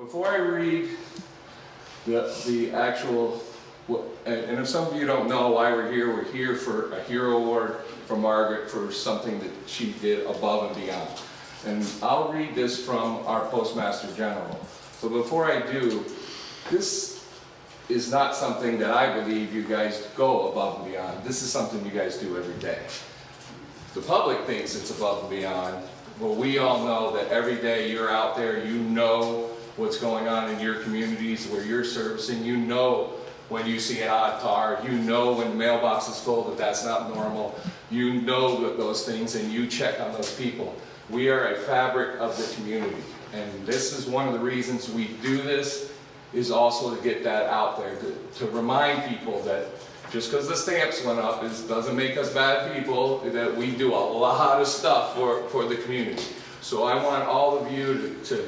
Before I read the actual, and if some of you don't know why we're here for a Hero Award from Margaret for something that she did above and beyond. And I'll read this from our Postmaster General. But before I do, this is not something that I believe you guys go above and beyond. This is something you guys do every day. The public thinks it's above and beyond. Well, we all know that every day you're out there, you know what's going on in your communities where you're servicing. You know when you see an odd car, you know when the mailbox is full that that's not normal. You know those things and you check on those people. We are a fabric of the community, and this is one of the reasons we do this, is also to get that out there, to remind people that just because the stamps went up doesn't make us bad people, that we do a lot of stuff for the community. So I want all of you to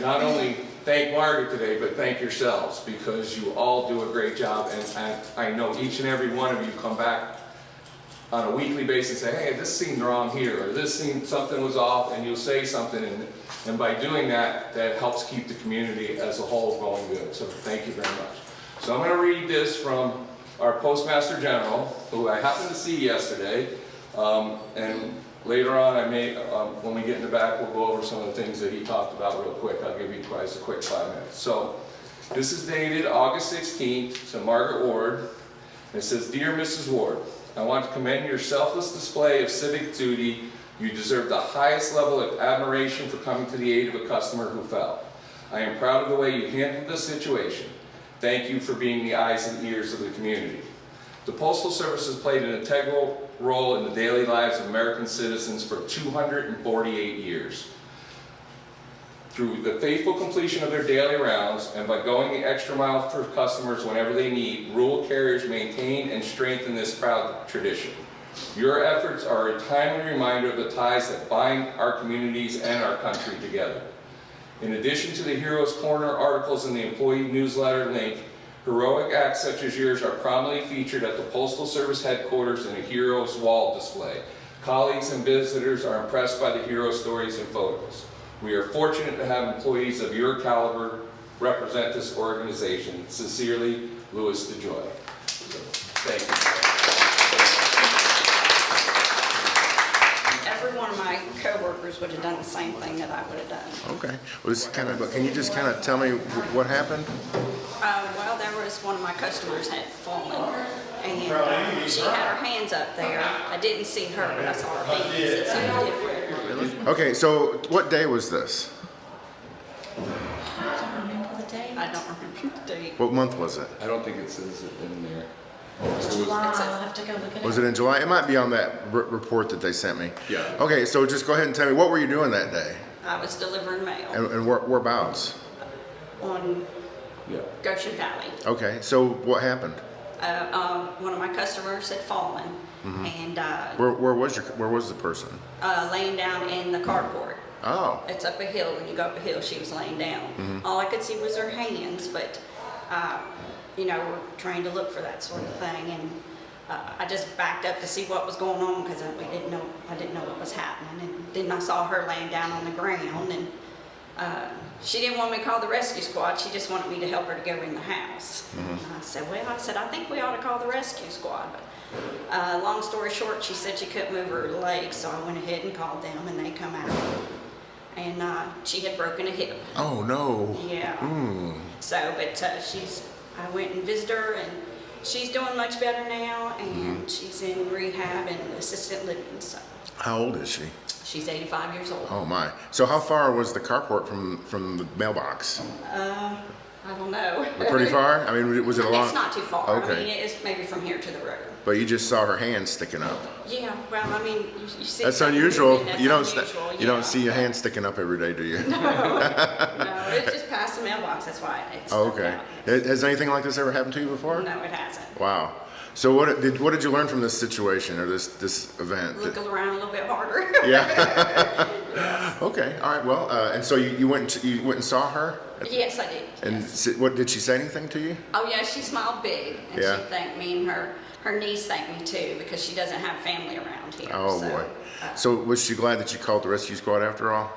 not only thank Margaret today, but thank yourselves, because you all do a great job, and I know each and every one of you come back on a weekly basis and say, hey, this seemed wrong here, or this seemed something was off, and you'll say something, and by doing that, that helps keep the community as a whole going good. So thank you very much. So I'm going to read this from our Postmaster General, who I happened to see yesterday, and later on, when we get in the back, we'll go over some of the things that he talked about real quick. I'll give you guys a quick 5 minutes. So, this is dated August 16th to Margaret Ward. It says, Dear Mrs. Ward, I want to commend your selfless display of civic duty. You deserve the highest level of admiration for coming to the aid of a customer who fell. I am proud of the way you handled this situation. Thank you for being the eyes and ears of the community. The Postal Service has played an integral role in the daily lives of American citizens for 248 years. Through the faithful completion of their daily rounds and by going the extra mile for customers whenever they need, rural carriers maintain and strengthen this proud tradition. Your efforts are a timely reminder of the ties that bind our communities and our country together. In addition to the Heroes Corner articles in the employee newsletter link, heroic acts such as yours are prominently featured at the Postal Service headquarters in a Heroes Wall display. Colleagues and visitors are impressed by the hero stories and photos. We are fortunate to have employees of your caliber represent this organization. Sincerely, Louis DeJoy. So, thank you. Every one of my coworkers would have done the same thing that I would have done. Okay. Well, this kind of, can you just kind of tell me what happened? Well, there was one of my customers had fallen, and she had her hands up there. I didn't see her, but I saw her hands. It seemed different. Really? Okay, so what day was this? I don't remember the date. I don't remember the date. What month was it? I don't think it says it in there. July. I'll have to go look at it. Was it in July? It might be on that report that they sent me. Yeah. Okay, so just go ahead and tell me, what were you doing that day? I was delivering mail And whereabouts? on Goshen Valley. Okay, so what happened? One of my customers had fallen, and Where was the person? laying down in the carport. Oh. It's up a hill. When you go up a hill, she was laying down. All I could see was her hands, but you know, we're trying to look for that sort of thing, and I just backed up to see what was going on because I didn't know what was happening. And then I saw her laying down on the ground, and she didn't want me to call the rescue squad. She just wanted me to help her to go in the house. And I said, I think we ought to call the rescue squad. But long story short, she said she couldn't move her legs, so I went ahead and called them, and they come out. And she had broken a hip. Oh no. Yeah. So, but I went and visited her, and she's doing much better now, and she's in rehab and assisted living. So. How old is she? She's 85 years old. Oh my. So how far was the carport from the mailbox? I don't know. Pretty far? I mean, was it a long? It's not too far. Okay. I mean, it's maybe from here to the road. But you just saw her hand sticking up. Yeah. Well, I mean, you see. That's something unusual. moving, that's You unusual, you don't see your hand sticking up every day, do you? No, it's just past the mailbox. That's why it's. Oh, okay. Has anything like this ever happened to you before? No, it hasn't. Wow. So what did you learn from this situation or this event? Look around a little bit harder. Yeah. Yes. Okay. All right. Well, and so you went and saw her. Yes, I did. And yes. what did she say anything to you? Oh yeah, she smiled big, and Yeah. she thanked me, and her niece thanked me too, because she doesn't have family around here. Oh so, boy. So was she glad that you called the rescue squad after all?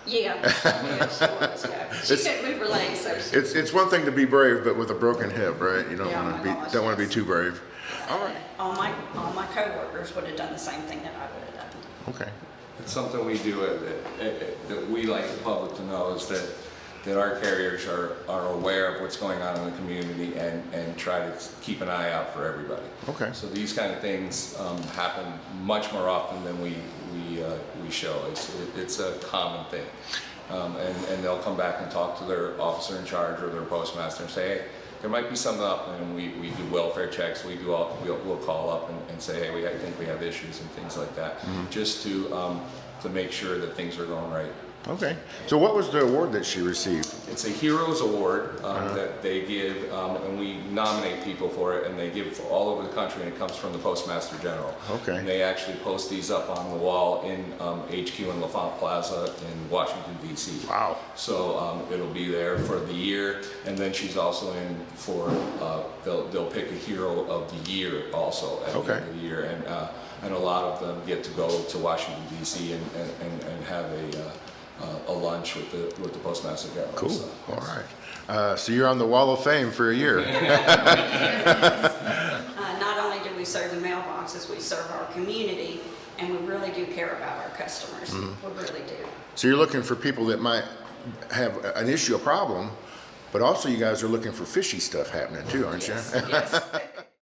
Yeah, yeah, she was, yeah. She couldn't move her legs, so she. It's one thing to be brave, but with a broken hip, right? You don't Yeah, want my to gosh, be don't want to be yes. too brave. All right. All my coworkers would have done the same thing that I would have done. Okay. It's something we do that we like the public to know is that our carriers are aware of what's going on in the community and try to keep an eye out for everybody. Okay. So these kind of things happen much more often than we show. It's a common thing. And they'll come back and talk to their officer in charge or their postmaster and say, hey, there might be something up, and we do welfare checks. We'll call up and say, hey, I think we have issues and things like that, just to make sure that things are going right. Okay. So what was the award that she received? It's a Heroes Award that they give, and we nominate people for it, and they give all over the country, and it comes from the Postmaster General. Okay. And they actually post these up on the wall in HQ in LaFont Plaza in Washington, D.C. Wow. So it'll be there for the year, and then she's also in for, they'll pick a Hero of the Year also at the end of the year, and a lot of them get to go to Washington, D.C. and have a lunch with the Postmaster General. Cool. So, All right. So you're on the Wall of Fame for a year. Not only do we serve the mailboxes, we serve our community, and we really do care about our customers. We really do. So you're looking for people that might have an issue, a problem, but also you guys are looking for fishy stuff happening too, aren't you? Yes.